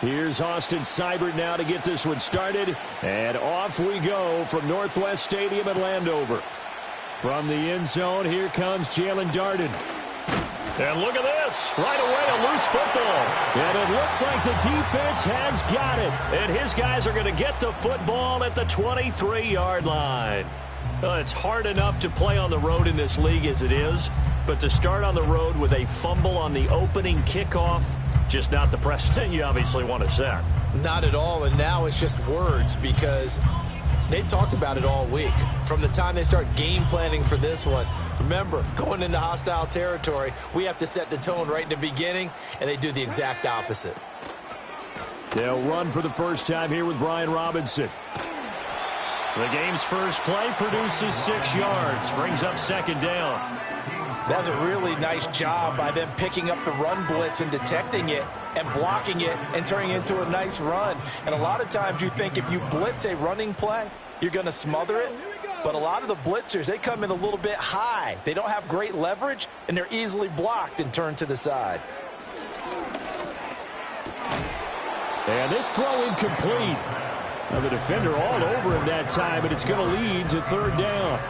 Here's Austin Seibert now to get this one started. And off we go from Northwest Stadium in Landover. From the end zone, here comes Jalen Darden. And look at this. Right away, a loose football. And it looks like the defense has got it. And his guys are going to get the football at the 23-yard line. It's hard enough to play on the road in this league as it is. But to start on the road with a fumble on the opening kickoff, just not the precedent you obviously want to set. Not at all, and now it's just words because they've talked about it all week. From the time they start game planning for this one, remember, going into hostile territory, we have to set the tone right in the beginning, and they do the exact opposite. They'll run for the first time here with Brian Robinson. The game's first play produces 6 yards, brings up second down. That's a really nice job by them picking up the run blitz and detecting it and blocking it and turning it into a nice run. And a lot of times you think if you blitz a running play, you're going to smother it. But a lot of the blitzers, they come in a little bit high. They don't have great leverage, and they're easily blocked and turned to the side. And this throw incomplete. Now the defender all over him that time, and it's going to lead to third down.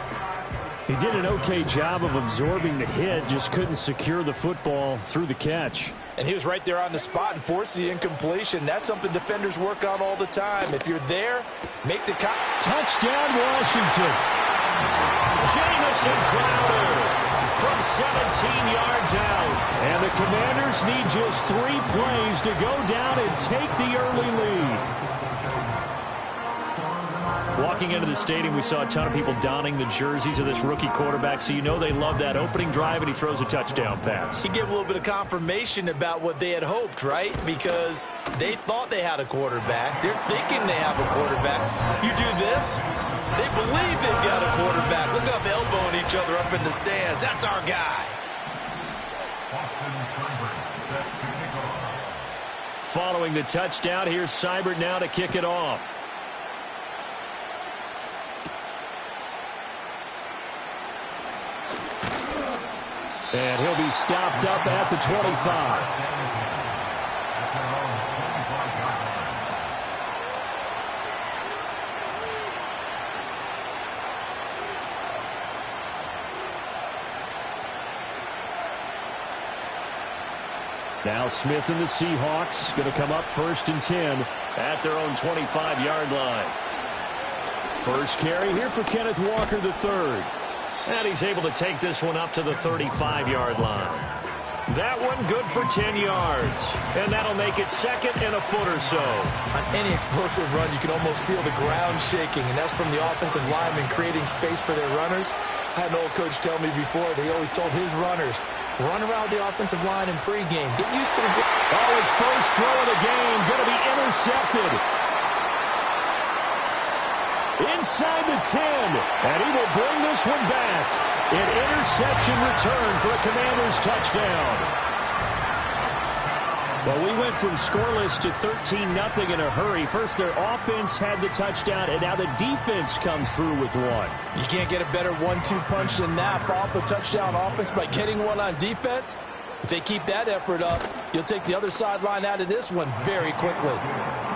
He did an okay job of absorbing the hit, just couldn't secure the football through the catch. And he was right there on the spot and forced the incompletion. That's something defenders work on all the time. If you're there, make the touchdown, Washington. Jamison Crowder from 17 yards out. And the Commanders need just 3 plays to go down and take the early lead. Walking into the stadium, we saw a ton of people donning the jerseys of this rookie quarterback, so you know they love that opening drive, and he throws a touchdown pass. He gave a little bit of confirmation about what they had hoped, right? Because they thought they had a quarterback. They're thinking they have a quarterback. You do this, they believe they've got a quarterback. Look up, elbowing each other up in the stands. That's our guy. Following the touchdown, here's Seibert now to kick it off. And he'll be stopped up at the 25. Now Smith and the Seahawks going to come up 1st and 10 at their own 25-yard line. First carry here for Kenneth Walker III. And he's able to take this one up to the 35-yard line. That one good for 10 yards. And that'll make it 2nd and a foot or so. On any explosive run, you can almost feel the ground shaking, and that's from the offensive linemen creating space for their runners. I had an old coach tell me before, they always told his runners, run around the offensive line in pregame. Get used to the... Oh, his first throw of the game going to be intercepted. Inside the 10, and he will bring this one back. An interception return for a Commanders touchdown. Well, we went from scoreless to 13-0 in a hurry. First, their offense had the touchdown, and now the defense comes through with one. You can't get a better 1-2 punch than that. Follow up a touchdown offense by getting one on defense. If they keep that effort up, you'll take the other sideline out of this one very quickly.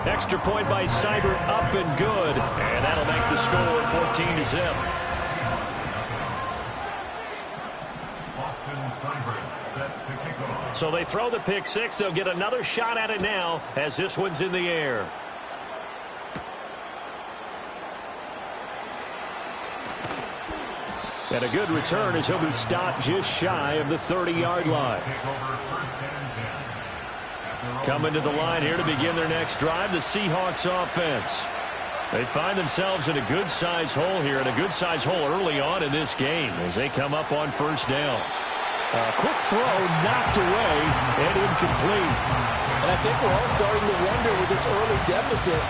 Extra point by Seibert, up and good. And that'll make the score 14-0. So they throw the pick six. They'll get another shot at it now as this one's in the air. And a good return as he'll be stopped just shy of the 30-yard line. Coming to the line here to begin their next drive, the Seahawks offense. They find themselves in a good-sized hole here, and a good-sized hole early on in this game as they come up on first down. A quick throw knocked away and incomplete. And I think we're all starting to wonder with this early deficit,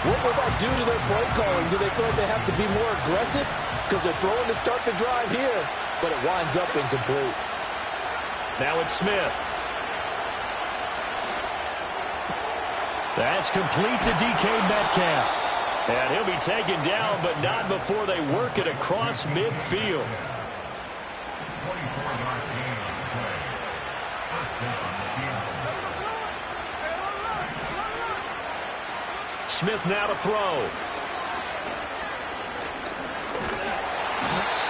what will that do to their play calling? Do they feel like they have to be more aggressive? Because they're throwing to start the drive here, but it winds up incomplete. Now it's Smith. That's complete to DK Metcalf. And he'll be taken down, but not before they work it across midfield. Smith now to throw.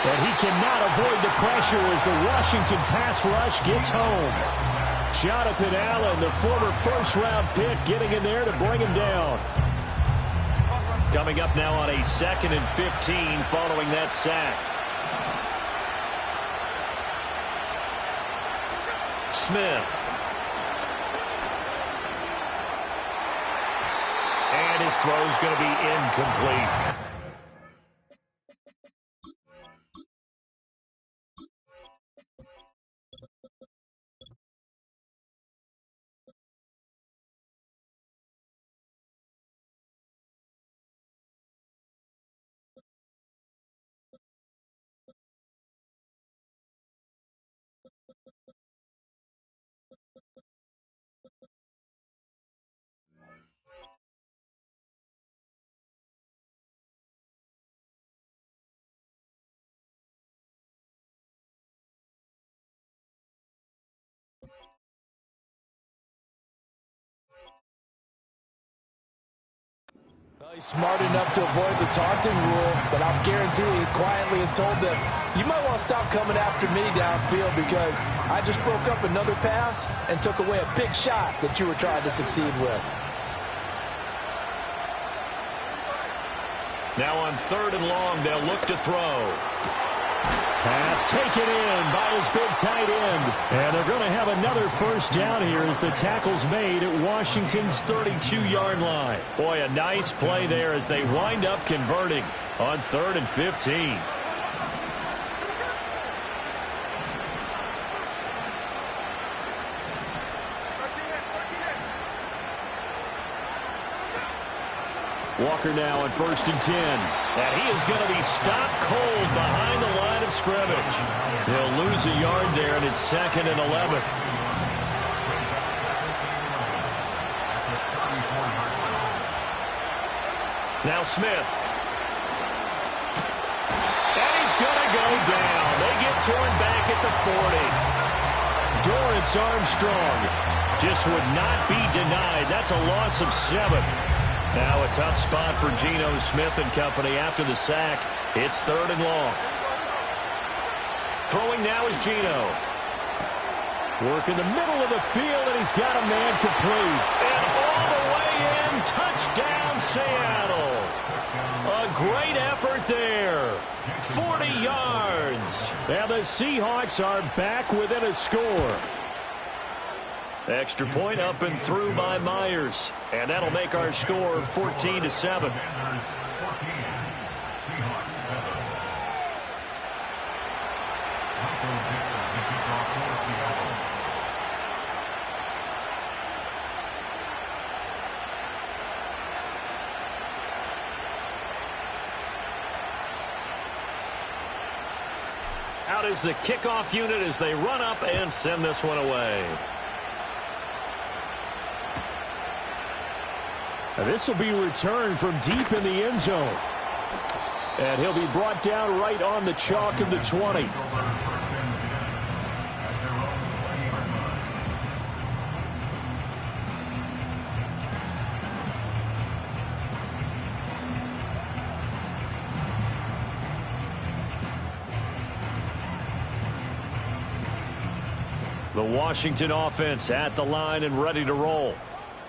And he cannot avoid the pressure as the Washington pass rush gets home. Jonathan Allen, the former first-round pick, getting in there to bring him down. Coming up now on a 2nd and 15 following that sack. Smith. And his throw's going to be incomplete. Well, he's smart enough to avoid the taunting rule, but I'm guaranteed he quietly has told them, you might want to stop coming after me downfield because I just broke up another pass and took away a big shot that you were trying to succeed with. Now on 3rd and long, they'll look to throw. Pass taken in by his big tight end. And they're going to have another first down here as the tackle's made at Washington's 32-yard line. Boy, a nice play there as they wind up converting on 3rd and 15. Walker now on 1st and 10. And he is going to be stopped cold behind the line of scrimmage. He'll lose a yard there, and it's 2nd and 11. Now Smith. And he's going to go down. They get torn back at the 40. Dorrance Armstrong just would not be denied. That's a loss of 7. Now a tough spot for Geno Smith and company after the sack. It's 3rd and long. Throwing now is Geno. Work in the middle of the field, and he's got a man complete. And all the way in, touchdown Seattle. A great effort there. 40 yards. Now the Seahawks are back within a score. Extra point up and through by Myers. And that'll make our score 14-7. Out is the kickoff unit as they run up and send this one away. This will be returned from deep in the end zone. And he'll be brought down right on the chalk of the 20. The Washington offense at the line and ready to roll.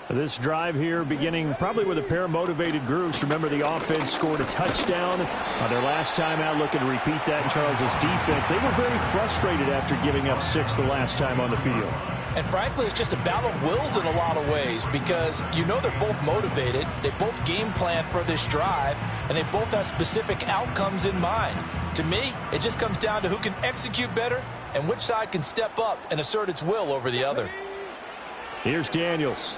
This drive here beginning probably with a pair of motivated groups. Remember, the offense scored a touchdown on their last time out. Looking to repeat that in Charles's defense. They were very frustrated after giving up 6 the last time on the field. And frankly, it's just a battle of wills in a lot of ways because you know they're both motivated. They both game plan for this drive, and they both have specific outcomes in mind. To me, it just comes down to who can execute better and which side can step up and assert its will over the other. Here's Daniels.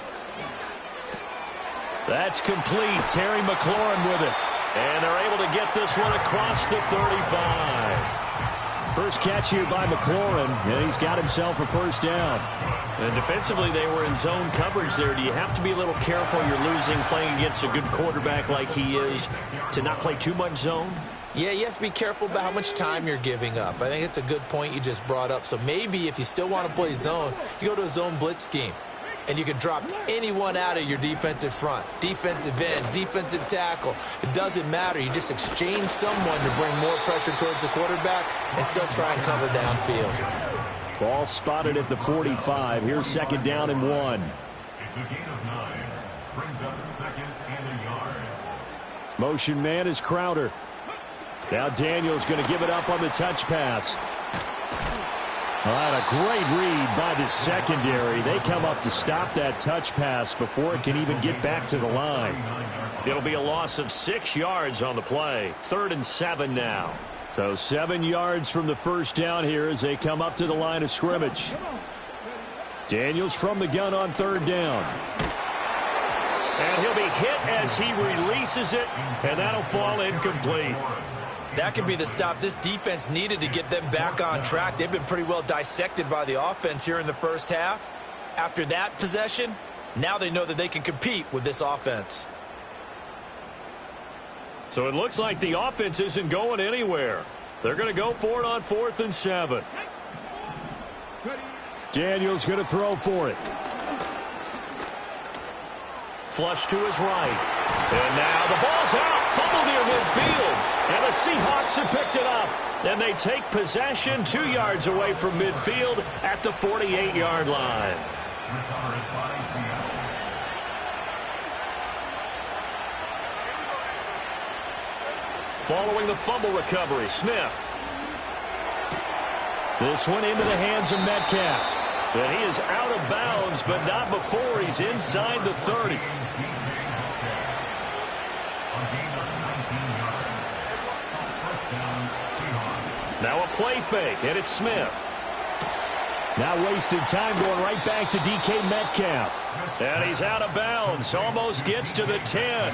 That's complete. Terry McLaurin with it. And they're able to get this one across the 35. First catch here by McLaurin, and he's got himself a first down. And defensively, they were in zone coverage there. Do you have to be a little careful? You're losing playing against a good quarterback like he is to not play too much zone? Yeah, you have to be careful about how much time you're giving up. I think it's a good point you just brought up. So maybe if you still want to play zone, you go to a zone blitz scheme. and you can drop anyone out of your defensive front, defensive end, defensive tackle. It doesn't matter. You just exchange someone to bring more pressure towards the quarterback and still try and cover downfield. Ball spotted at the 45. Here's second down and 1. It's a gain of 9. Brings up second and a yard. Motion man is Crowder. Now Daniels going to give it up on the touch pass. All right, a great read by the secondary. They come up to stop that touch pass before it can even get back to the line. It'll be a loss of 6 yards on the play. 3rd and 7 now. So 7 yards from the first down here as they come up to the line of scrimmage. Daniels from the gun on 3rd down. And he'll be hit as he releases it, and that'll fall incomplete. That could be the stop this defense needed to get them back on track. They've been pretty well dissected by the offense here in the first half. After that possession, now they know that they can compete with this offense. So it looks like the offense isn't going anywhere. They're going to go for it on 4th and 7. Daniels going to throw for it. Flush to his right. And now the ball's out. Fumble near midfield. And the Seahawks have picked it up. And they take possession 2 yards away from midfield at the 48-yard line. Following the fumble recovery, Smith. This one into the hands of Metcalf. And he is out of bounds, but not before he's inside the 30. Now a play fake, and it's Smith. Now wasted time going right back to DK Metcalf. And he's out of bounds, almost gets to the 10.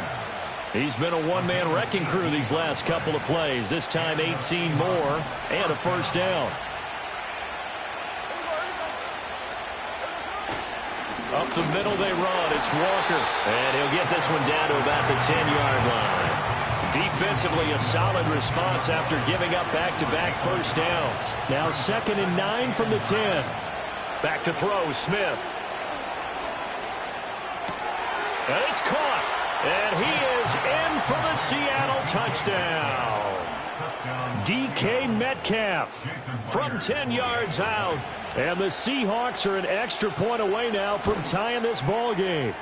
He's been a one-man wrecking crew these last couple of plays. This time 18 more and a first down. Up the middle they run. It's Walker. And he'll get this one down to about the 10-yard line. Defensively, a solid response after giving up back-to-back first downs. Now 2nd and 9 from the 10. Back to throw, Smith. And it's caught. And he is in for the Seattle touchdown. DK Metcalf from 10 yards out. And the Seahawks are an extra point away now from tying this ball game.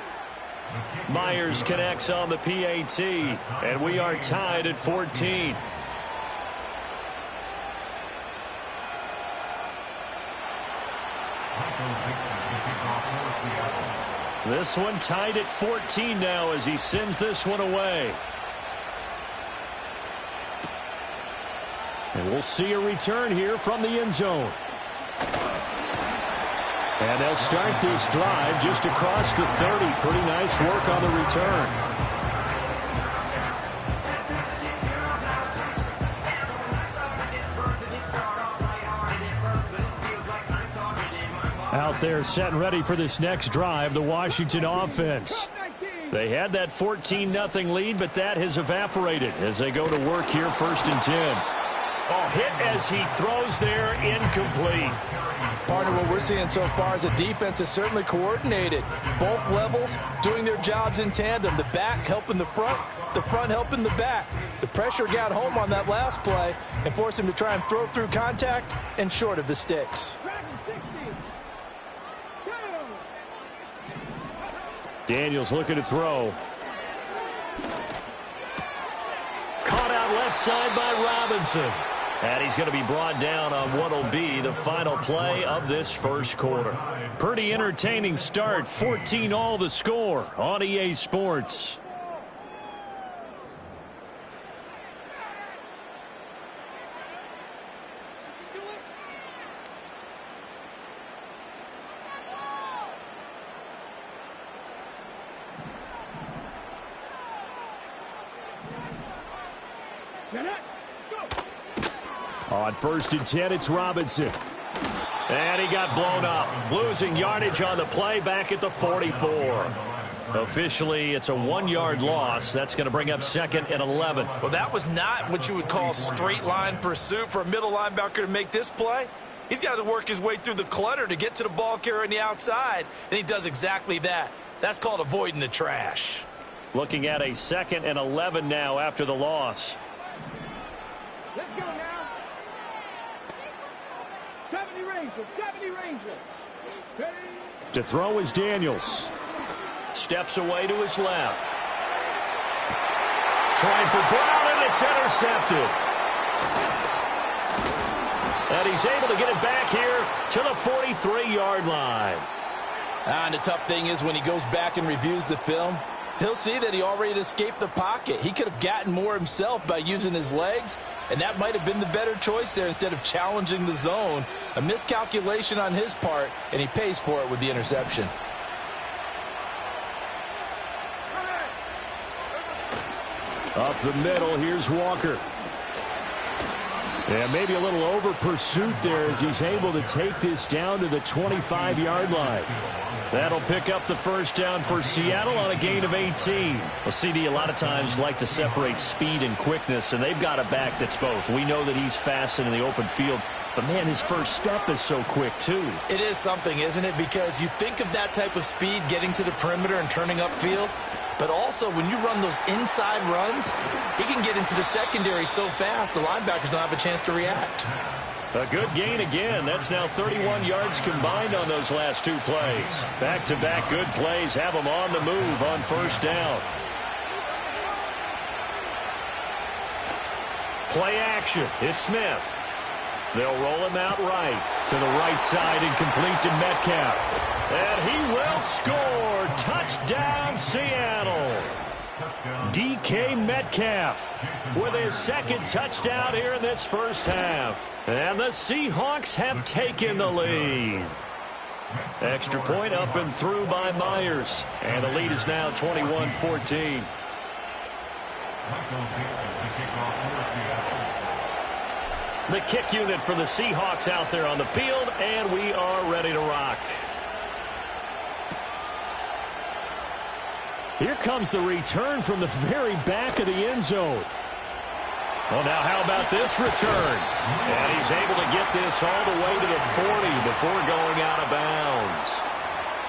Myers connects on the PAT, and we are tied at 14. This one tied at 14 now as he sends this one away. And we'll see a return here from the end zone. And they'll start this drive just across the 30. Pretty nice work on the return. Out there set and ready for this next drive, the Washington offense. They had that 14-0 lead, but that has evaporated as they go to work here 1st and 10. Oh, hit as he throws there, incomplete. Partner, what we're seeing so far is the defense is certainly coordinated. Both levels doing their jobs in tandem. The back helping the front helping the back. The pressure got home on that last play and forced him to try and throw through contact and short of the sticks. Daniels looking to throw. Caught out left side by Robinson. And he's going to be brought down on what will be the final play of this first quarter. Pretty entertaining start. 14-all the score on EA Sports. On 1st and 10, it's Robinson. And he got blown up. Losing yardage on the play back at the 44. Officially, it's a 1-yard loss. That's going to bring up 2nd and 11. Well, that was not what you would call straight line pursuit for a middle linebacker to make this play. He's got to work his way through the clutter to get to the ball carrier on the outside, and he does exactly that. That's called avoiding the trash. Looking at a 2nd and 11 now after the loss. Let's go now. 70 Ranger, 70 Ranger. Ready? To throw is Daniels. Steps away to his left. Trying for Brown, and it's intercepted. And he's able to get it back here to the 43-yard line. And the tough thing is when he goes back and reviews the film, he'll see that he already escaped the pocket. He could have gotten more himself by using his legs, and that might have been the better choice there instead of challenging the zone. A miscalculation on his part, and he pays for it with the interception. Up the middle, here's Walker. Yeah, maybe a little over pursuit there as he's able to take this down to the 25-yard line. That'll pick up the first down for Seattle on a gain of 18. Well, CD, a lot of times like to separate speed and quickness, and they've got a back that's both. We know that he's fast in the open field, but, man, his first step is so quick, too. It is something, isn't it? Because you think of that type of speed getting to the perimeter and turning upfield, but also when you run those inside runs, he can get into the secondary so fast the linebackers don't have a chance to react. A good gain again. That's now 31 yards combined on those last 2 plays. Back-to-back good plays have them on the move on first down. Play action. It's Smith. They'll roll him out right to the right side and complete to Metcalf. And he will score. Touchdown, Seattle. DK Metcalf with his 2nd touchdown here in this first half. And the Seahawks have taken the lead. Extra point up and through by Myers. And the lead is now 21-14. The kick unit for the Seahawks out there on the field, and we are ready to rock. Here comes the return from the very back of the end zone. Well, now how about this return? And he's able to get this all the way to the 40 before going out of bounds.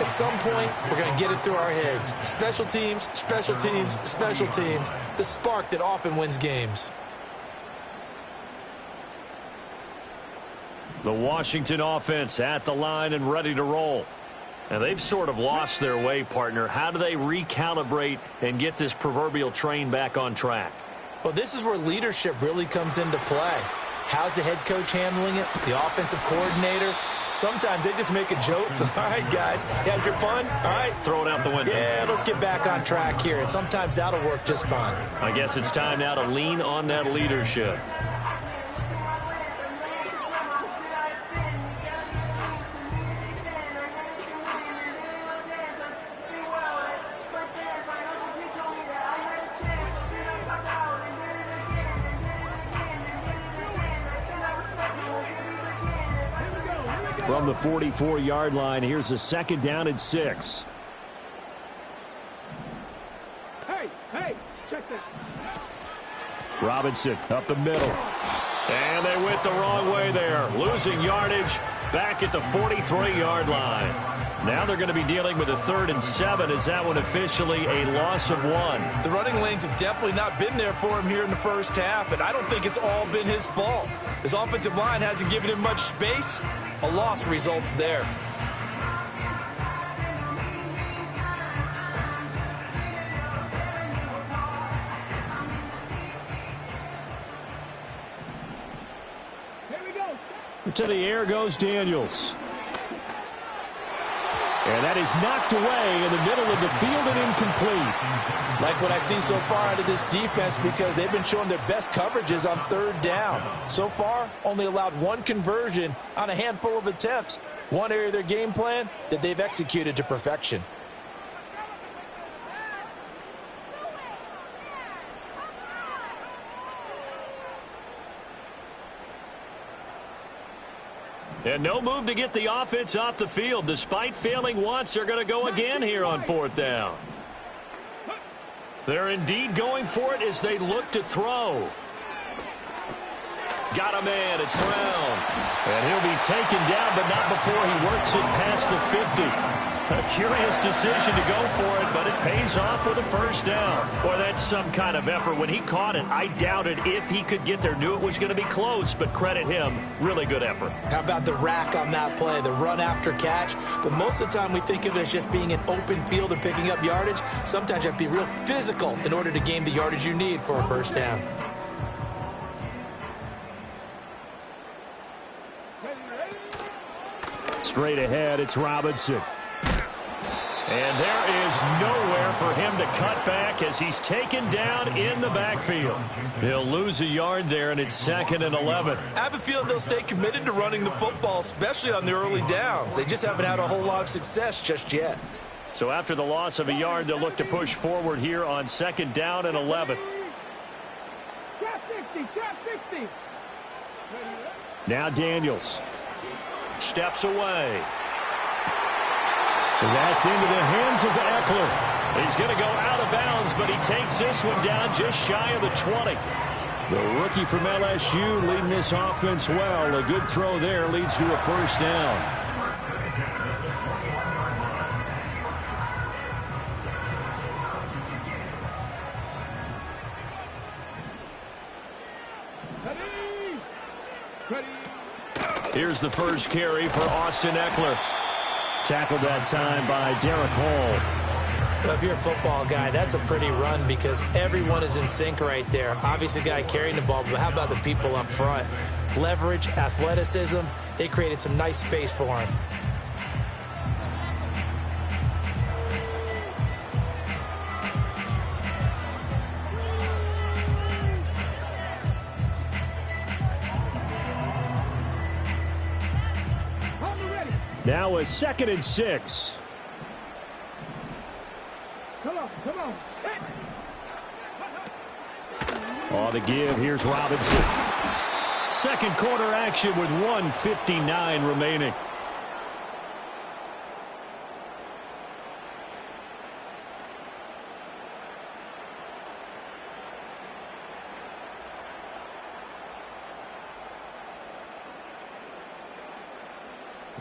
At some point, we're going to get it through our heads. Special teams, special teams, special teams. The spark that often wins games. The Washington offense at the line and ready to roll. And they've sort of lost their way, partner. How do they recalibrate and get this proverbial train back on track? Well, this is where leadership really comes into play. How's the head coach handling it? The offensive coordinator? Sometimes they just make a joke. All right, guys, you had your fun? All right. Throw it out the window. Yeah, let's get back on track here. And sometimes that'll work just fine. I guess it's time now to lean on that leadership. From the 44-yard line, here's a 2nd down and 6. Hey, check this. Robinson up the middle. And they went the wrong way there. Losing yardage back at the 43-yard line. Now they're going to be dealing with a 3rd and 7. Is that one officially a loss of 1? The running lanes have definitely not been there for him here in the first half, and I don't think it's all been his fault. His offensive line hasn't given him much space. A loss results there. Here we go. To the air goes Daniels. And that is knocked away in the middle of the field and incomplete. Like what I see so far out of this defense, because they've been showing their best coverages on 3rd down. So far, only allowed 1 conversion on a handful of attempts. One area of their game plan that they've executed to perfection. And no move to get the offense off the field. Despite failing once, they're going to go again here on 4th down. They're indeed going for it as they look to throw. Got a man. It's Brown. And he'll be taken down, but not before he works it past the 50. A curious decision to go for it, but it pays off with a first down. Boy, that's some kind of effort. When he caught it, I doubted if he could get there. Knew it was going to be close, but credit him. Really good effort. How about the rack on that play, the run after catch? But most of the time we think of it as just being an open field and picking up yardage. Sometimes you have to be real physical in order to gain the yardage you need for a first down. Straight ahead, it's Robinson. And there is nowhere for him to cut back as he's taken down in the backfield. He'll lose a yard there, and it's 2nd and 11. I have a feeling they'll stay committed to running the football, especially on the early downs. They just haven't had a whole lot of success just yet. So after the loss of a yard, they'll look to push forward here on 2nd down and 11. Trap 60, trap 60. Now Daniels steps away. That's into the hands of Eckler. He's going to go out of bounds, but he takes this one down just shy of the 20. The rookie from LSU leading this offense well. A good throw there leads to a first down. Here's the first carry for Austin Eckler. Tackled that time by Derek Hall. Well, if you're a football guy, that's a pretty run because everyone is in sync right there. Obviously, the guy carrying the ball, but how about the people up front? Leverage, athleticism, they created some nice space for him. Now a 2nd and 6. Come on, come on. On the give, here's Robinson. Second quarter action with 1:59 remaining.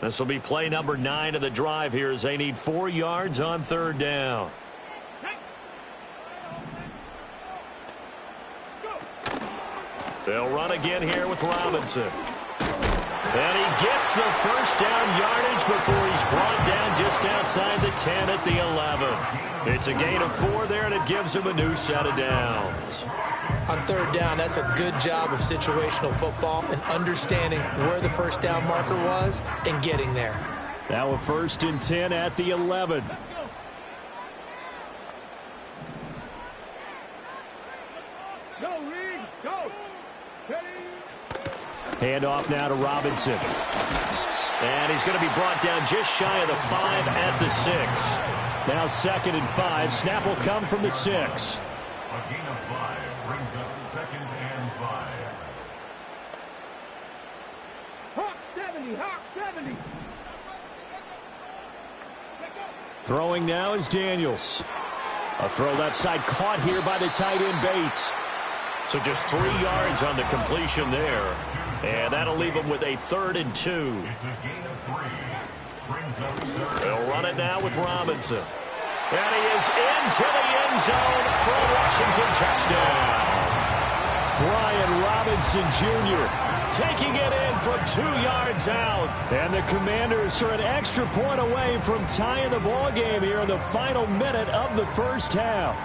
This will be play number 9 of the drive here as they need 4 yards on 3rd down. They'll run again here with Robinson. And he gets the first down yardage before he's brought down just outside the 10 at the 11. It's a gain of 4 there, and it gives him a new set of downs. On 3rd down, that's a good job of situational football and understanding where the first down marker was and getting there. Now a 1st and 10 at the 11. Go, Reed, go. Handoff now to Robinson. And he's going to be brought down just shy of the 5 at the 6. Now 2nd and 5. Snap will come from the 6. A gain of 5 brings up 2nd and 5. Hawk 70, Hawk 70. Throwing now is Daniels. A throw left side caught here by the tight end Bates. So just 3 yards on the completion there. And that'll leave him with a 3rd and 2. It's a gain of 3. Brings up 3rd. They'll run it now with Robinson. And he is into the end zone for a Washington touchdown. Brian Robinson Jr. taking it in from 2 yards out. And the Commanders are an extra point away from tying the ball game here in the final minute of the first half.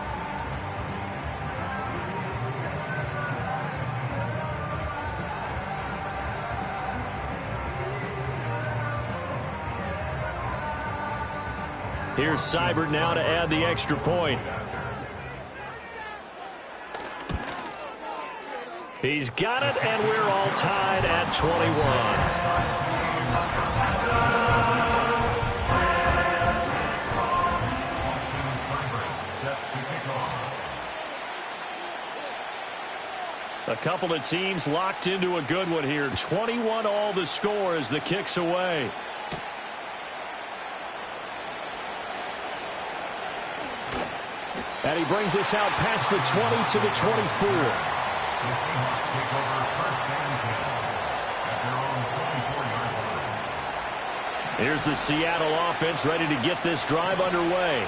Here's Seibert now to add the extra point. He's got it, and we're all tied at 21. A couple of teams locked into a good one here. 21 all the score as the kick's away. And he brings us out past the 20 to the 24. The Seahawks take over first and 10 at their own 24-yard line. Here's the Seattle offense ready to get this drive underway.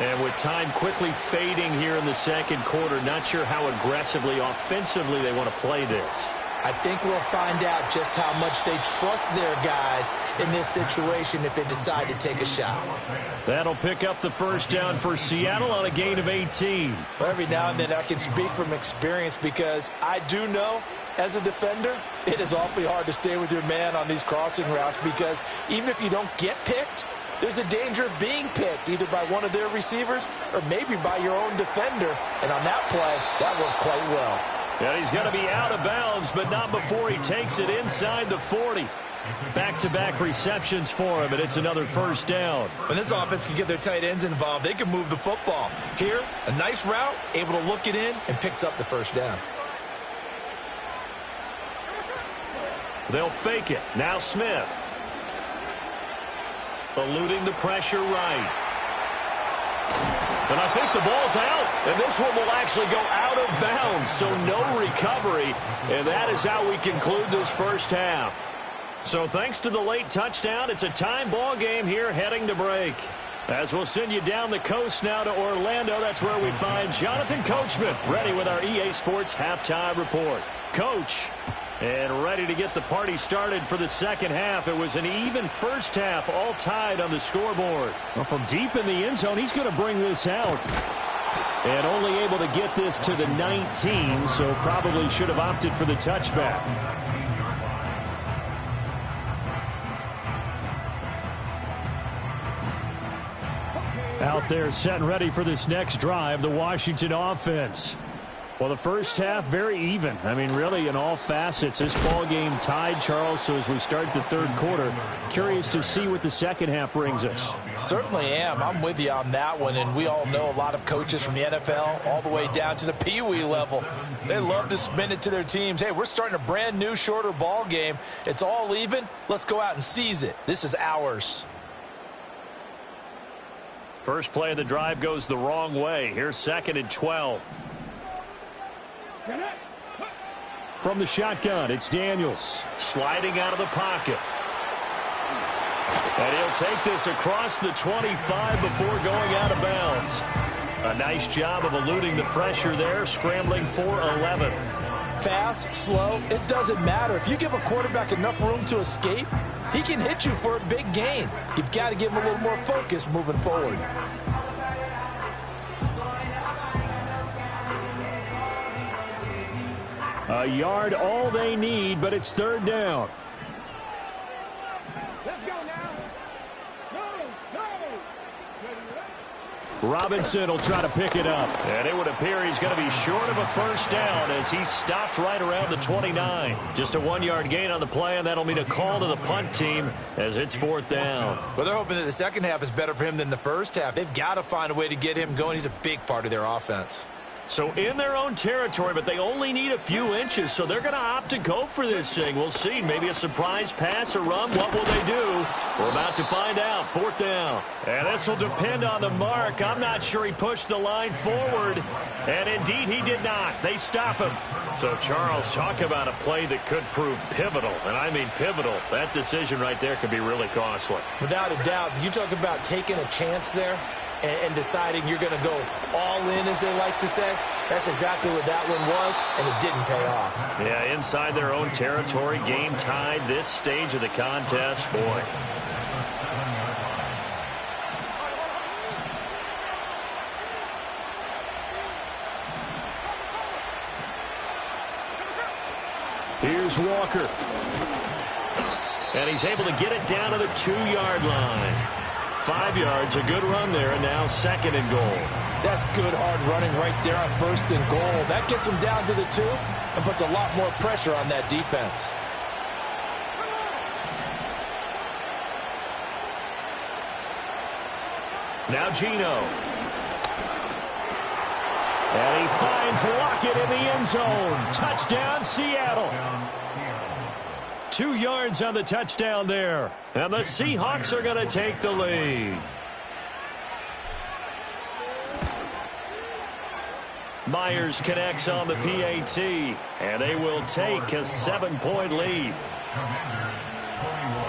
And with time quickly fading here in the second quarter, not sure how aggressively, offensively they want to play this. I think we'll find out just how much they trust their guys in this situation if they decide to take a shot. That'll pick up the first down for Seattle on a gain of 18. Well, every now and then I can speak from experience because I do know as a defender it is awfully hard to stay with your man on these crossing routes because even if you don't get picked, there's a danger of being picked either by one of their receivers or maybe by your own defender. And on that play, that worked quite well. And he's going to be out of bounds, but not before he takes it inside the 40. Back-to-back receptions for him, and it's another first down. When this offense can get their tight ends involved, they can move the football. Here, a nice route, able to look it in, and picks up the first down. They'll fake it. Now Smith. Eluding the pressure right. And I think the ball's out, and this one will actually go out of bounds, so no recovery, and that is how we conclude this first half. So thanks to the late touchdown, it's a time ball game here heading to break. As we'll send you down the coast now to Orlando, that's where we find Jonathan Coachman ready with our EA Sports Halftime Report. Coach, and ready to get the party started for the second half. It was an even first half, all tied on the scoreboard. Well, from deep in the end zone, he's going to bring this out. And only able to get this to the 19, so probably should have opted for the touchback. Out there set and ready for this next drive, the Washington offense. Well, the first half, very even. I mean, really, in all facets, this ball game tied, Charles. So as we start the third quarter, curious to see what the second half brings us. Certainly am. I'm with you on that one. And we all know a lot of coaches from the NFL all the way down to the Pee Wee level. They love to spin it to their teams. Hey, we're starting a brand new, shorter ball game. It's all even. Let's go out and seize it. This is ours. First play of the drive goes the wrong way. Here's second and 12. From the shotgun, it's Daniels sliding out of the pocket. And he'll take this across the 25 before going out of bounds. A nice job of eluding the pressure there, scrambling for 11. Fast, slow, it doesn't matter. If you give a quarterback enough room to escape, he can hit you for a big gain. You've got to give him a little more focus moving forward. A yard all they need, but it's third down. Let's go now. Go. Robinson will try to pick it up. And it would appear he's going to be short of a first down as he stopped right around the 29. Just a 1-yard gain on the play, and that'll mean a call to the punt team as it's fourth down. Well, they're hoping that the second half is better for him than the first half. They've got to find a way to get him going. He's a big part of their offense. So in their own territory, but they only need a few inches, so they're going to opt to go for this thing. We'll see. Maybe a surprise pass or run. What will they do? We're about to find out. Fourth down. And this will depend on the mark. I'm not sure he pushed the line forward. And indeed, he did not. They stop him. So, Charles, talk about a play that could prove pivotal. And I mean pivotal. That decision right there could be really costly. Without a doubt. You talk about taking a chance there and deciding you're going to go all in, as they like to say. That's exactly what that one was, and it didn't pay off. Yeah, inside their own territory, game tied, this stage of the contest, boy. Here's Walker. And he's able to get it down to the 2-yard line. 5 yards, a good run there, and now second and goal. That's good hard running right there on first and goal. That gets him down to the 2 and puts a lot more pressure on that defense. Now Geno. And he finds Lockett in the end zone. Touchdown, Seattle. 2 yards on the touchdown there. And the Seahawks are going to take the lead. Myers connects on the PAT, and they will take a 7-point lead. Commanders 21.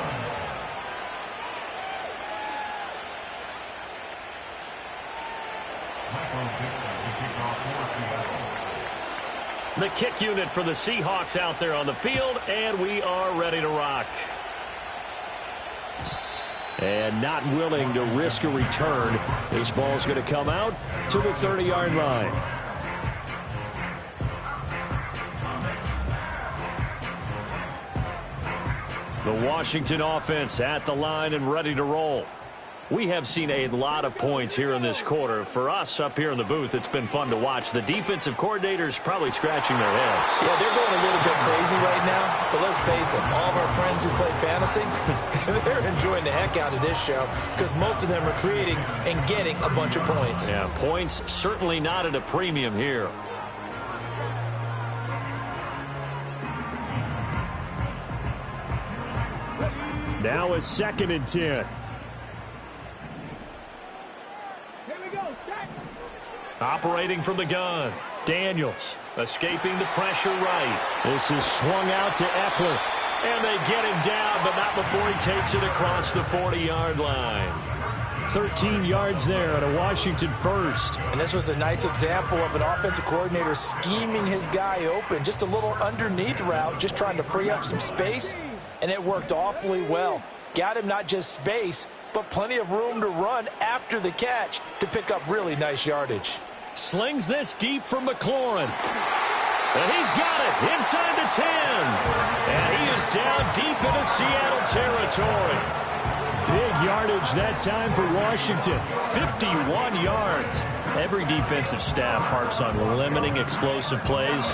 Michael Dixon to kick off for Seattle. The kick unit for the Seahawks out there on the field, and we are ready to rock. And not willing to risk a return. This ball's going to come out to the 30-yard line. The Washington offense at the line and ready to roll. We have seen a lot of points here in this quarter. For us up here in the booth, it's been fun to watch. The defensive coordinators probably scratching their heads. Yeah, they're going a little bit crazy right now. But let's face it, all of our friends who play fantasy, they're enjoying the heck out of this show because most of them are creating and getting a bunch of points. Yeah, points certainly not at a premium here. Now a 2nd and 10. Here we go. Set. Operating from the gun. Daniels escaping the pressure right. This is swung out to Eckler. And they get him down, but not before he takes it across the 40-yard line. 13 yards there at a Washington first. And this was a nice example of an offensive coordinator scheming his guy open. Just a little underneath route, just trying to free up some space. And it worked awfully well. Got him not just space, but plenty of room to run after the catch to pick up really nice yardage. Slings this deep for McLaurin. And he's got it inside the 10. And he is down deep into Seattle territory. Big yardage that time for Washington. 51 yards. Every defensive staff harps on limiting explosive plays.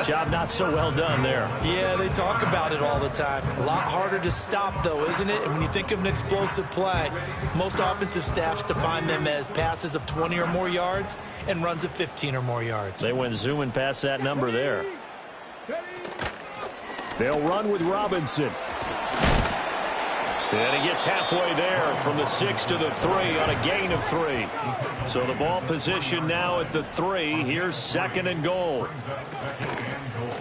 Job not so well done there. Yeah, they talk about it all the time. A lot harder to stop, though, isn't it? And when you think of an explosive play, most offensive staffs define them as passes of 20 or more yards and runs of 15 or more yards. They went zooming past that number there. They'll run with Robinson. And he gets halfway there from the 6 to the 3 on a gain of 3. So the ball position now at the 3. Here's 2nd and goal.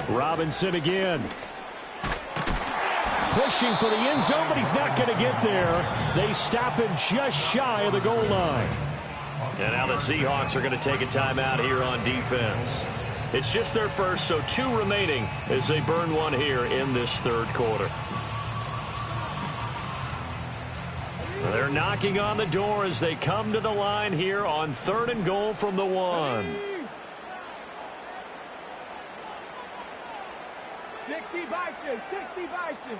Robinson again. Pushing for the end zone, but he's not going to get there. They stop him just shy of the goal line. And now the Seahawks are going to take a timeout here on defense. It's just their first, so 2 remaining as they burn one here in this 3rd quarter. They're knocking on the door as they come to the line here on 3rd and goal from the 1. 60 Vikings, 60 Vikings.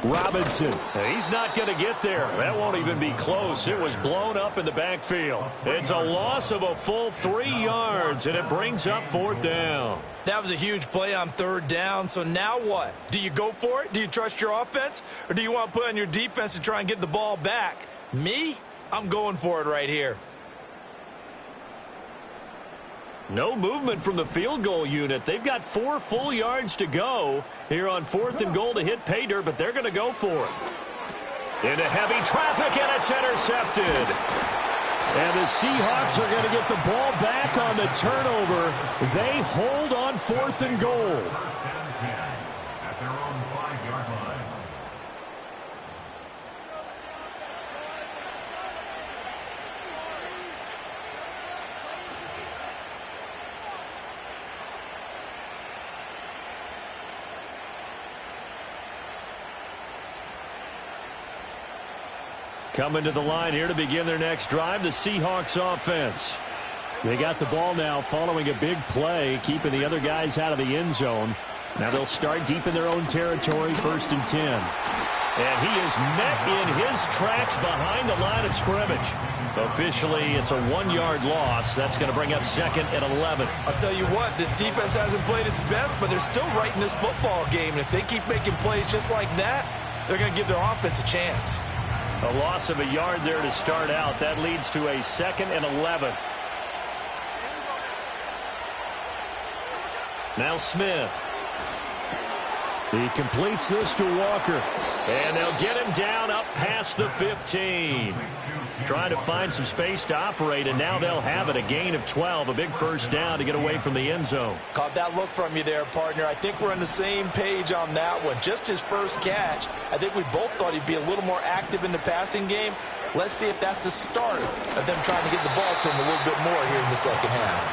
Robinson, he's not going to get there. That won't even be close. It was blown up in the backfield. It's a loss of a full 3 yards, and it brings up 4th down. That was a huge play on 3rd down, so now what? Do you go for it? Do you trust your offense? Or do you want to put on your defense to try and get the ball back? Me? I'm going for it right here. No movement from the field goal unit. They've got 4 full yards to go here on 4th and goal to hit pay dirt, but they're going to go for it. Into heavy traffic, and it's intercepted. And the Seahawks are going to get the ball back on the turnover. They hold on 4th and goal. First and 10 at their own 5-yard line. Coming to the line here to begin their next drive, the Seahawks offense. They got the ball now following a big play, keeping the other guys out of the end zone. Now they'll start deep in their own territory, 1st and 10. And he is met in his tracks behind the line of scrimmage. Officially, it's a 1-yard loss. That's going to bring up 2nd and 11. I'll tell you what, this defense hasn't played its best, but they're still right in this football game. And if they keep making plays just like that, they're going to give their offense a chance. A loss of a yard there to start out. That leads to a 2nd and 11. Now Smith. He completes this to Walker. And they'll get him down up past past the 15. Trying to find some space to operate, and now they'll have it. A gain of 12, a big first down to get away from the end zone. Caught that look from you there, partner. I think we're on the same page on that one. Just his first catch. I think we both thought he'd be a little more active in the passing game. Let's see if that's the start of them trying to get the ball to him a little bit more here in the second half.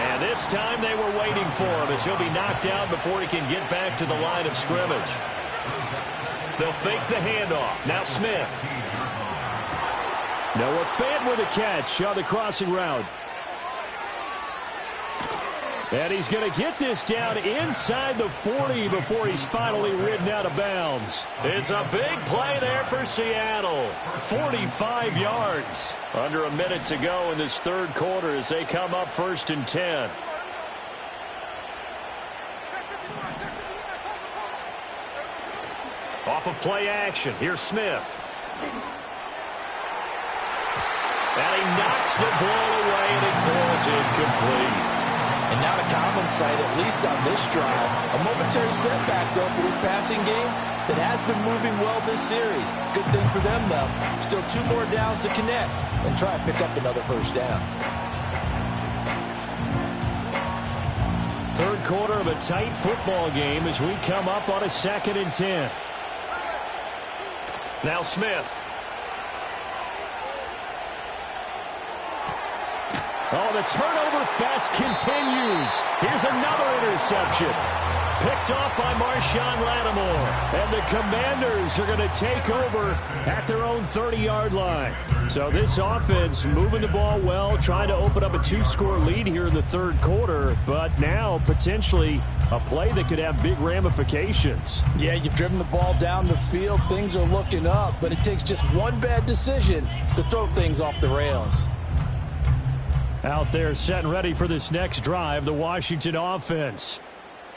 And this time they were waiting for him as he'll be knocked out before he can get back to the line of scrimmage. They'll fake the handoff. Now Smith. Noah Fant with a catch on the crossing route. And he's going to get this down inside the 40 before he's finally ridden out of bounds. It's a big play there for Seattle. 45 yards. Under a minute to go in this third quarter as they come up 1st and 10. Off of play action. Here's Smith. And he knocks the ball away, and it falls incomplete. And not a common sight, at least on this drive. A momentary setback, though, for this passing game that has been moving well this series. Good thing for them, though. Still 2 more downs to connect and try to pick up another first down. Third quarter of a tight football game as we come up on a 2nd and 10. Now Smith. Oh, the turnover fest continues. Here's another interception. Picked off by Marshawn Lattimore. And the Commanders are going to take over at their own 30-yard line. So this offense moving the ball well, trying to open up a 2-score lead here in the third quarter. But now potentially a play that could have big ramifications. Yeah, you've driven the ball down the field. Things are looking up, but it takes just one bad decision to throw things off the rails. Out there set and ready for this next drive, the Washington offense.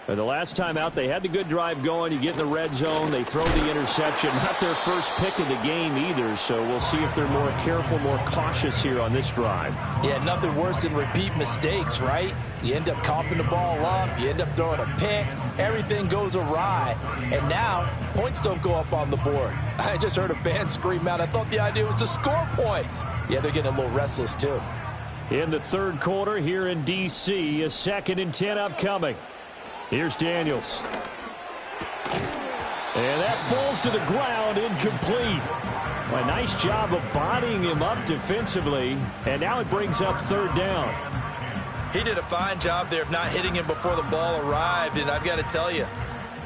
The last time out, they had the good drive going. You get in the red zone, they throw the interception. Not their first pick of the game either, so we'll see if they're more careful, more cautious here on this drive. Yeah, nothing worse than repeat mistakes, right? You end up coughing the ball up, you end up throwing a pick, everything goes awry, and now points don't go up on the board. I just heard a fan scream out, I thought the idea was to score points. Yeah, they're getting a little restless too. In the third quarter here in D.C., a 2nd and 10 upcoming. Here's Daniels. And that falls to the ground, incomplete. A nice job of bodying him up defensively, and now it brings up 3rd down. He did a fine job there of not hitting him before the ball arrived, and I've got to tell you,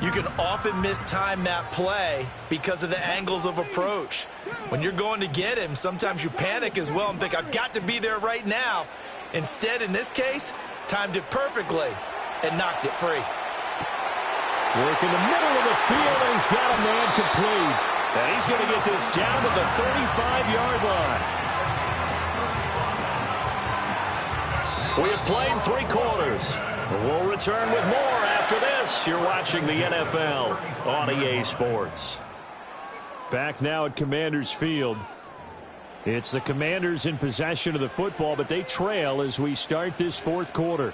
you can often mistime that play because of the angles of approach. When you're going to get him, sometimes you panic as well and think, I've got to be there right now. Instead, in this case, timed it perfectly and knocked it free. Work in the middle of the field, and he's got a man complete. And he's going to get this down to the 35-yard line. We have played 3 quarters. We'll return with more after this. You're watching the NFL on EA Sports. Back now at Commanders Field. It's the Commanders in possession of the football, but they trail as we start this fourth quarter.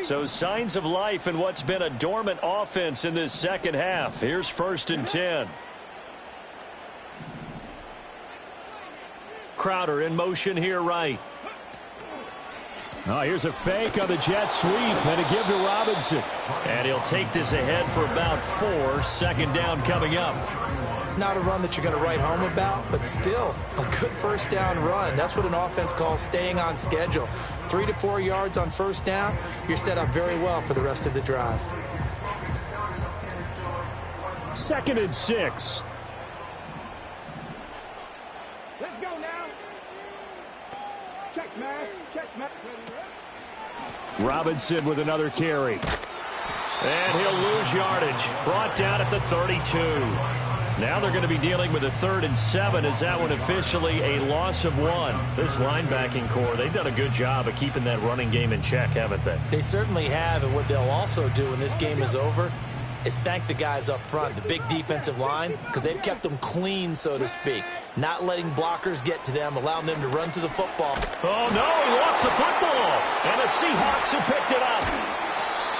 So signs of life in what's been a dormant offense in this second half. Here's 1st and 10. Crowder in motion here right. Oh, here's a fake on the jet sweep and a give to Robinson. And he'll take this ahead for about 4. 2nd down coming up. Not a run that you're going to write home about, but still a good first down run. That's what an offense calls staying on schedule. 3 to 4 yards on first down, you're set up very well for the rest of the drive. 2nd and 6. Let's go now. Check, man. Check, man. Robinson with another carry. And he'll lose yardage. Brought down at the 32. Now they're going to be dealing with a 3rd and 7. Is that one officially a loss of 1? This linebacking core, they've done a good job of keeping that running game in check, haven't they? They certainly have, and what they'll also do when this game is over is thank the guys up front, the big defensive line, because they've kept them clean, so to speak. Not letting blockers get to them, allowing them to run to the football. Oh, no, he lost the football. And the Seahawks have picked it up.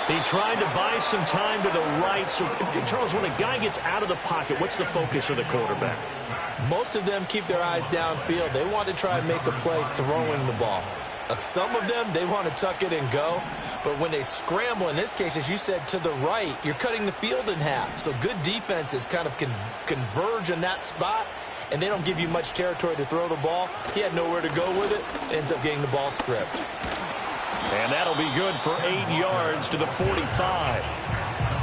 He tried to buy some time to the right. So, Charles, when a guy gets out of the pocket, what's the focus of the quarterback? Most of them keep their eyes downfield. They want to try and make a play throwing the ball. Some of them, they want to tuck it and go. But when they scramble, in this case, as you said, to the right, you're cutting the field in half. So good defenses kind of converge in that spot, and they don't give you much territory to throw the ball. He had nowhere to go with it. Ends up getting the ball stripped. And that'll be good for 8 yards to the 45.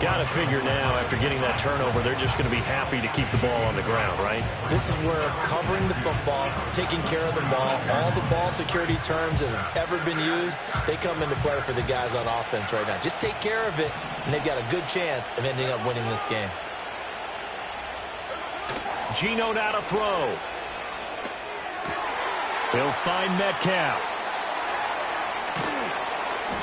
Got to figure now, after getting that turnover, they're just going to be happy to keep the ball on the ground, right? This is where covering the football, taking care of the ball, all the ball security terms that have ever been used, they come into play for the guys on offense right now. Just take care of it, and they've got a good chance of ending up winning this game. Geno now to throw. He'll find Metcalf.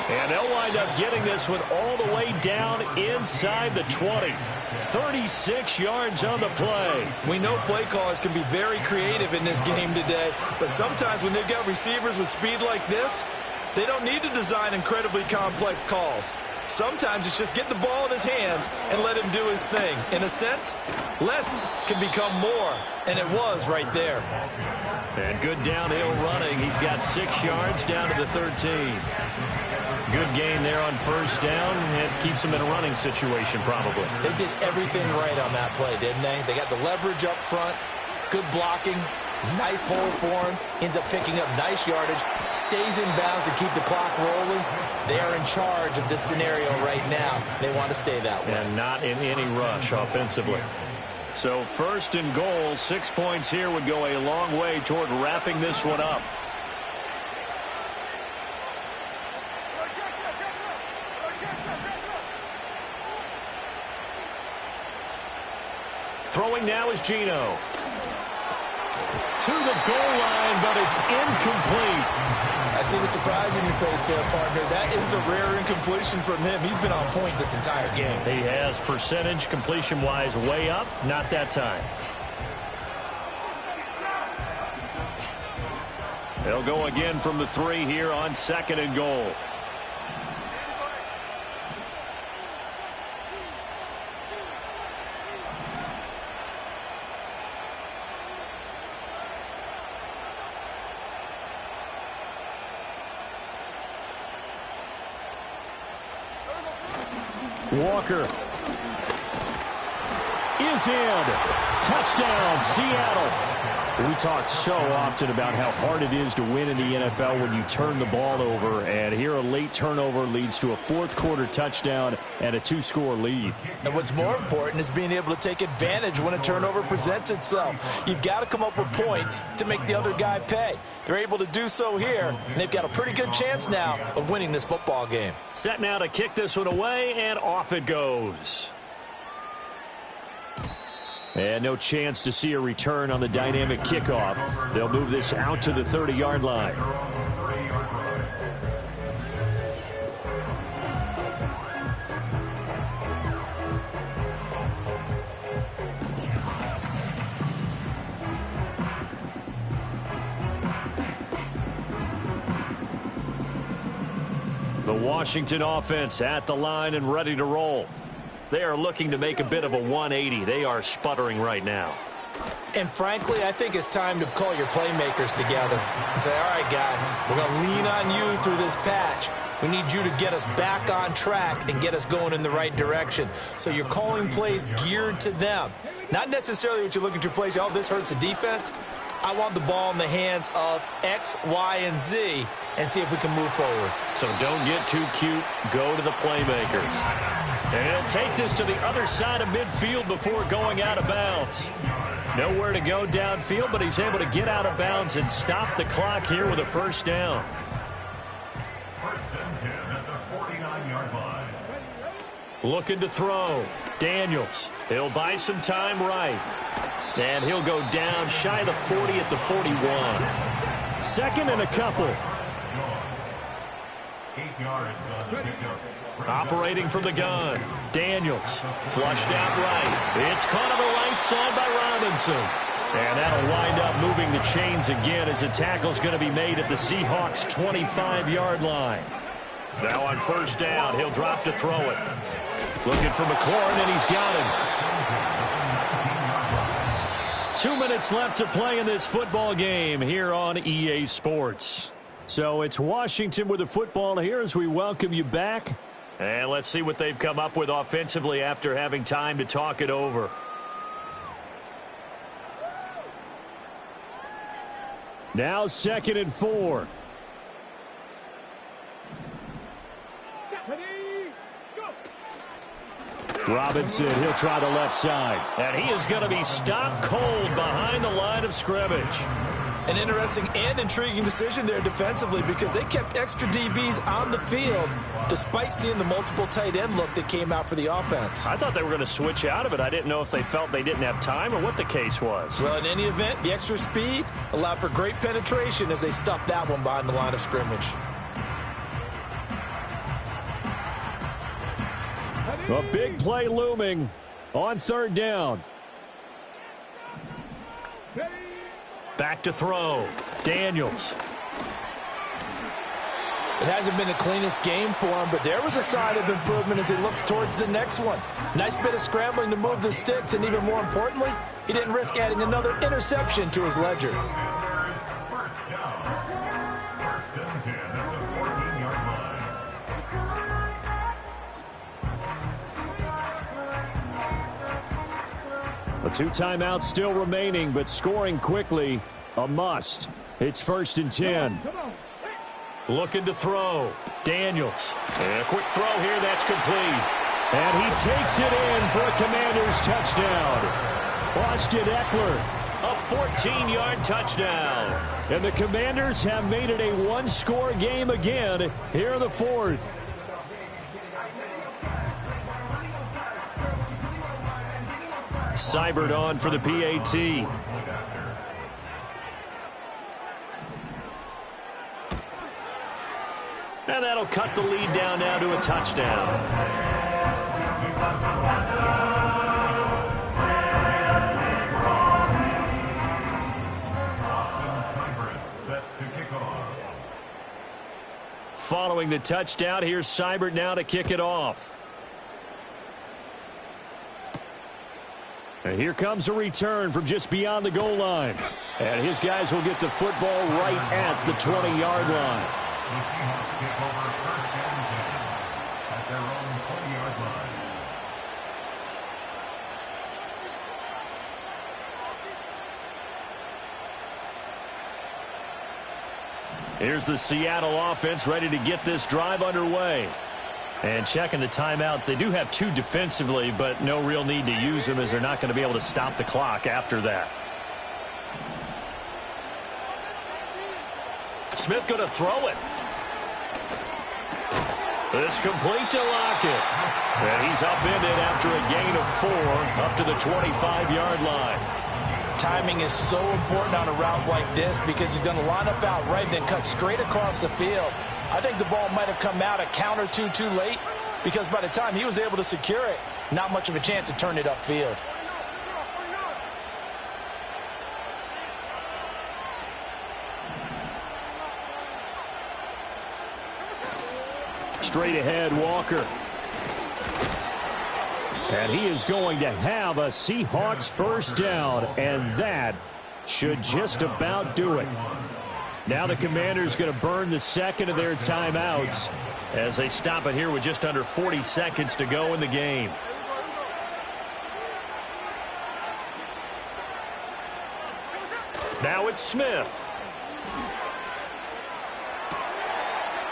And they'll wind up getting this one all the way down inside the 20. 36 yards on the play. We know play callers can be very creative in this game today, but sometimes when they've got receivers with speed like this, they don't need to design incredibly complex calls. Sometimes it's just get the ball in his hands and let him do his thing. In a sense, less can become more, and it was right there. And good downhill running. He's got 6 yards down to the 13. Good game there on first down, and keeps him in a running situation probably. They did everything right on that play, didn't they? They got the leverage up front, good blocking, nice hole for him, ends up picking up nice yardage, stays in bounds to keep the clock rolling. They are in charge of this scenario right now. They want to stay that way. And not in any rush offensively. So first and goal, 6 points here would go a long way toward wrapping this one up. Throwing now is Geno. To the goal line, but it's incomplete. I see the surprise in your face there, partner. That is a rare incompletion from him. He's been on point this entire game. He has percentage completion-wise way up. Not that time. They'll go again from the 3 here on second and goal. Walker is in. Touchdown, Seattle. We talk so often about how hard it is to win in the NFL when you turn the ball over, and here a late turnover leads to a fourth-quarter touchdown and a 2-score lead. And what's more important is being able to take advantage when a turnover presents itself. You've got to come up with points to make the other guy pay. They're able to do so here, and they've got a pretty good chance now of winning this football game. Set now to kick this one away, and off it goes. And no chance to see a return on the dynamic kickoff. They'll move this out to the 30-yard line. The Washington offense at the line and ready to roll. They are looking to make a bit of a 180. They are sputtering right now. And frankly, I think it's time to call your playmakers together and say, all right, guys, we're going to lean on you through this patch. We need you to get us back on track and get us going in the right direction. So you're calling plays geared to them. Not necessarily what you look at your plays, oh, this hurts the defense. I want the ball in the hands of X, Y, and Z and see if we can move forward. So don't get too cute. Go to the playmakers. And he'll take this to the other side of midfield before going out of bounds. Nowhere to go downfield, but he's able to get out of bounds and stop the clock here with a first down. First and 10 at the 49-yard line. Looking to throw. Daniels. He'll buy some time right. And he'll go down shy of the 40 at the 41. Second and a couple. 8 yards on the pickup. Operating from the gun. Daniels flushed out right. It's caught on the right side by Robinson. And that'll wind up moving the chains again as the tackle's going to be made at the Seahawks' 25-yard line. Now on first down, he'll drop to throw it. Looking for McLaurin, and he's got him. 2 minutes left to play in this football game here on EA Sports. So it's Washington with the football here as we welcome you back. And let's see what they've come up with offensively after having time to talk it over. Now 2nd and 4. Robinson, he'll try the left side. And he is going to be stopped cold behind the line of scrimmage. An interesting and intriguing decision there defensively because they kept extra DBs on the field despite seeing the multiple tight end look that came out for the offense. I thought they were going to switch out of it. I didn't know if they felt they didn't have time or what the case was. Well, in any event, the extra speed allowed for great penetration as they stuffed that one behind the line of scrimmage. A big play looming on 3rd down. Back to throw. Daniels. It hasn't been the cleanest game for him, but there was a sign of improvement as he looks towards the next one. Nice bit of scrambling to move the sticks, and even more importantly, he didn't risk adding another interception to his ledger. First down. 1st and 10 at the 14-yard line. The 2 timeouts still remaining, but scoring quickly, a must. It's 1st and 10. Looking to throw. Daniels. And a quick throw here, that's complete. And he takes it in for a Commanders touchdown. Austin Eckler, a 14-yard touchdown. And the Commanders have made it a one-score game again here in the 4th. Seibert on for the PAT. And that'll cut the lead down now to a touchdown. Set to kick off. Following the touchdown, here's Seibert now to kick it off. And here comes a return from just beyond the goal line. And his guys will get the football right at the 20-yard line. The Seahawks kick over 1st and 10 at their own 20-yard line. Here's the Seattle offense ready to get this drive underway. And checking the timeouts, they do have 2 defensively, but no real need to use them as they're not going to be able to stop the clock after that. Smith going to throw it. It's complete to Lockett. And he's upended after a gain of 4 up to the 25-yard line. Timing is so important on a route like this because he's going to line up out right, then cut straight across the field. I think the ball might have come out a count or two too late because by the time he was able to secure it, not much of a chance to turn it upfield. Straight ahead, Walker. And he is going to have a Seahawks first down, and that should just about do it. Now the Commanders going to burn the second of their timeouts as they stop it here with just under 40 seconds to go in the game. Now it's Smith.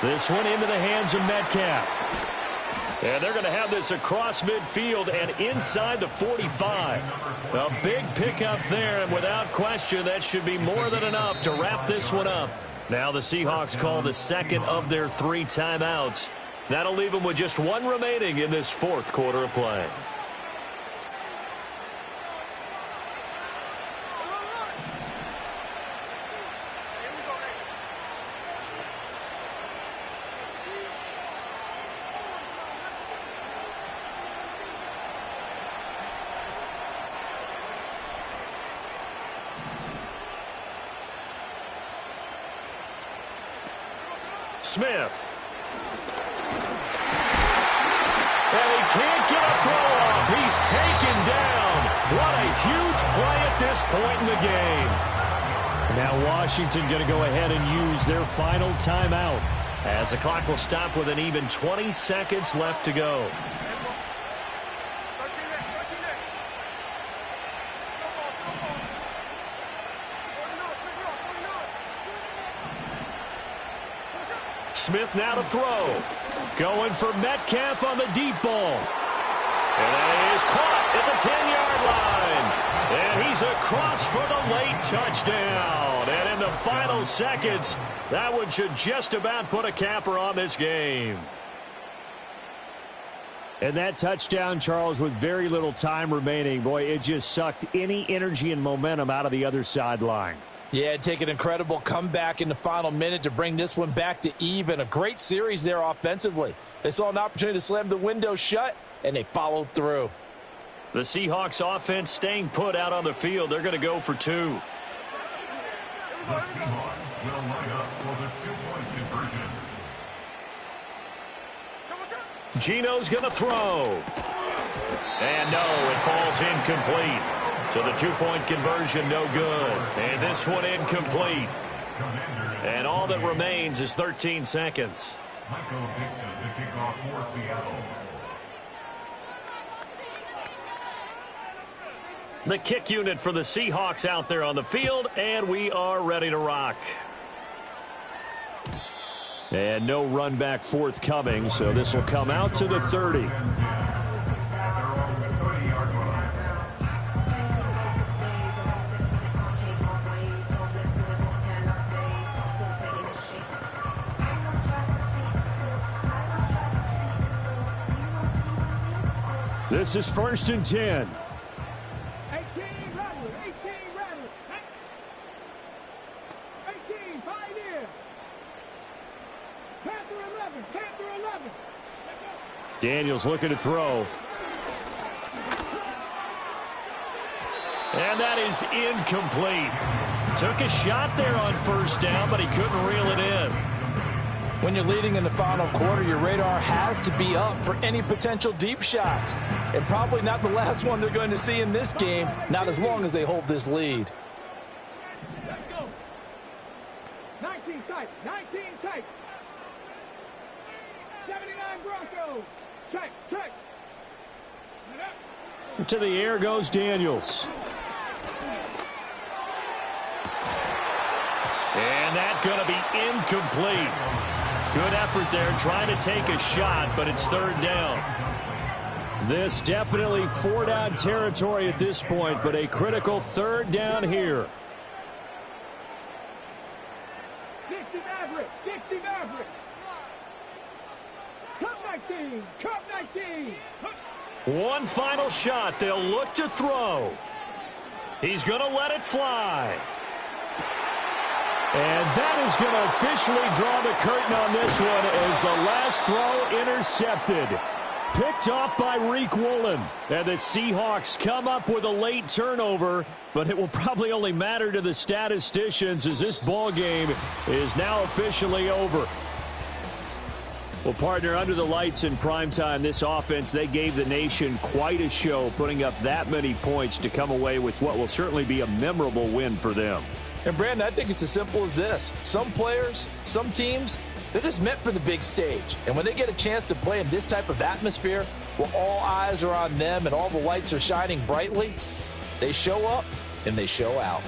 This one into the hands of Metcalf. And they're going to have this across midfield and inside the 45. A big pickup there, and without question, that should be more than enough to wrap this one up. Now the Seahawks call the second of their 3 timeouts. That'll leave them with just 1 remaining in this 4th quarter of play. Smith. And he can't get a throw off. He's taken down. What a huge play at this point in the game. Now Washington going to go ahead and use their final timeout, as the clock will stop with an even 20 seconds left to go. Smith now to throw. Going for Metcalf on the deep ball. And that is caught at the 10-yard line. And he's across for the late touchdown. And in the final seconds, that one should just about put a capper on this game. And that touchdown, Charles, with very little time remaining, boy, it just sucked any energy and momentum out of the other sideline. Yeah, take an incredible comeback in the final minute to bring this one back to even. A great series there offensively. They saw an opportunity to slam the window shut, and they followed through. The Seahawks offense staying put out on the field. They're going to go for 2. The Seahawks will line up for the 2-point conversion. Geno's going to throw. And no, it falls incomplete. So the 2-point conversion no good. And this one incomplete. And all that remains is 13 seconds. Michael Dixon to kick off for Seattle. The kick unit for the Seahawks out there on the field, and we are ready to rock. And no run back forthcoming, so this will come out to the 30. This is 1st and 10. 18, Rattler, 18, Rattler. 18, Pioneer. Panther 11, Panther 11. Daniels looking to throw. And that is incomplete. Took a shot there on 1st down, but he couldn't reel it in. When you're leading in the final quarter, your radar has to be up for any potential deep shots. And probably not the last one they're going to see in this game, not as long as they hold this lead. Let's go. 19 tight, 19 tight. 79 Broncos. Check, check. To the air goes Daniels. And that's going to be incomplete. Good effort there trying to take a shot, but it's 3rd down. This definitely 4-down territory at this point, but a critical 3rd down here. 60 Maverick, 60 Maverick. Cup 19, Cup 19. One final shot. They'll look to throw. He's going to let it fly. And that is going to officially draw the curtain on this one as the last throw intercepted. Picked off by Reek Woolen. And the Seahawks come up with a late turnover, but it will probably only matter to the statisticians as this ball game is now officially over. Well, partner, under the lights in primetime, this offense, they gave the nation quite a show, putting up that many points to come away with what will certainly be a memorable win for them. And, Brandon, I think it's as simple as this. Some players, some teams, they're just meant for the big stage. And when they get a chance to play in this type of atmosphere where all eyes are on them and all the lights are shining brightly, they show up and they show out.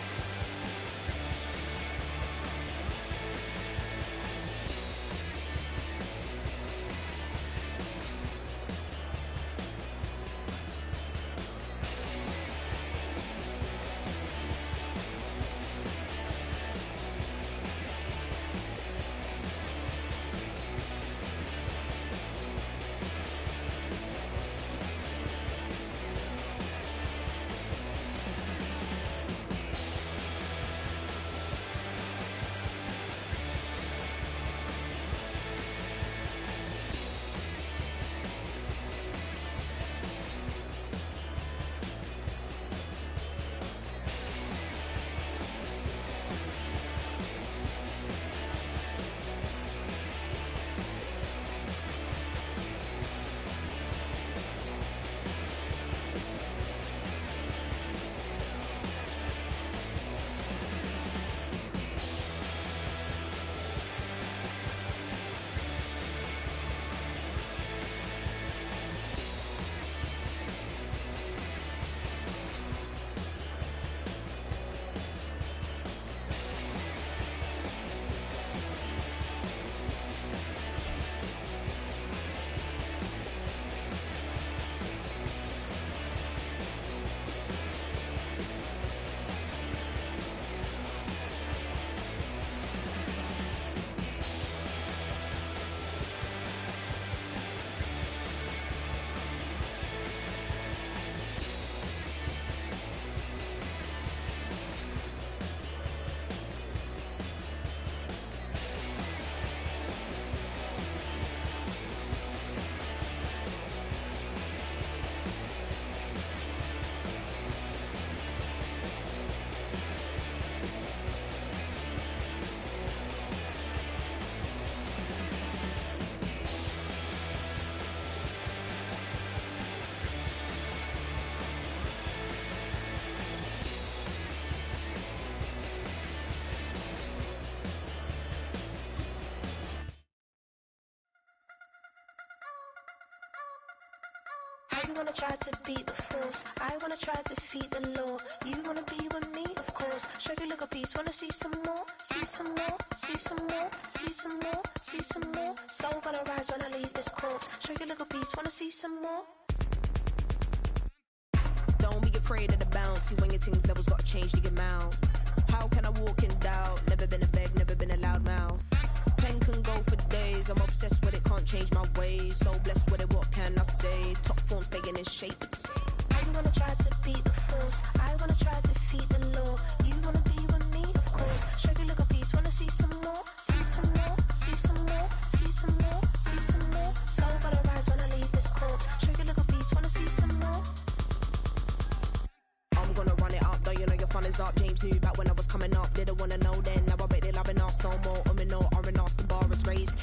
You wanna try to beat the force, I wanna try to defeat the law. You wanna be with me, of course. Show you look a piece, wanna see some more, see some more, see some more, see some more, see some more. Soul gonna rise when I leave this corpse. Show you look a piece, wanna see some more. Don't be afraid of the bounce. See when your things levels gotta change to your mouth. How can I walk in doubt? Never been a beg, never been a loud mouth. Pen can go for days. I'm obsessed with it, can't change my ways. So blessed with it, what can I say? Top form staying in shape. You wanna try to beat the force, I wanna try to defeat the law. You wanna be with me, of course. Show you look a piece, wanna see some more, see some more, see some more, see some more, see some more. Soul gonna rise when I leave this corpse. Show you look a piece, wanna see some more. I'm gonna run it up, though you know your fun is up. James knew back when I was coming up, didn't wanna know then. Now I bet they're loving us no more. No R&R, the bar is raised.